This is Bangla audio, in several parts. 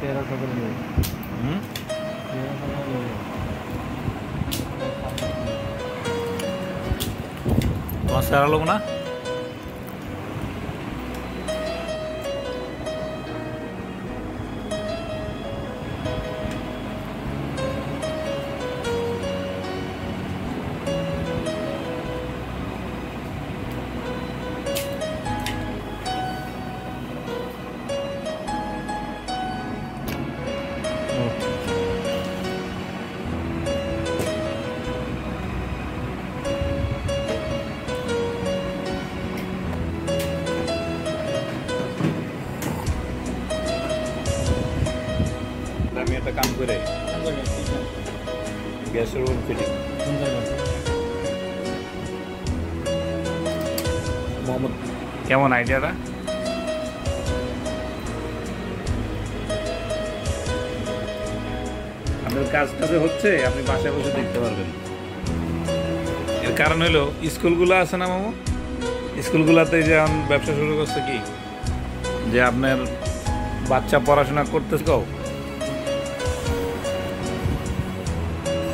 1300 করে নেবে। 1300 করে নেবে। তোমার স্যার লোক না আমি একটা কাম করে গ্যাসের রুম ফিটিং মোহাম্মদ কেমন আইডিয়াটা আপনার কাজটা যে হচ্ছে আপনি বাসায় বসে দেখতে পারবেন এর কারণ হলো স্কুলগুলো আছে না মামু স্কুলগুলোতে যে এখন ব্যবসা শুরু করছে কি যে আপনার বাচ্চা পড়াশোনা করতেছে কেউ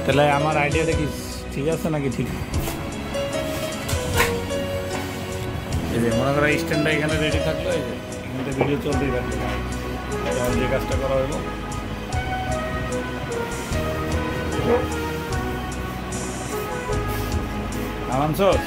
তাহলে আমার আইডিয়াটা কি ঠিক আছে নাকি ঠিক এই যে মনে করা স্ট্যান্ডটা এখানে রেডি থাকলো এই যে এখানে ভিডিও চলতেই থাকবে যে কাজটা করা হলো আনছস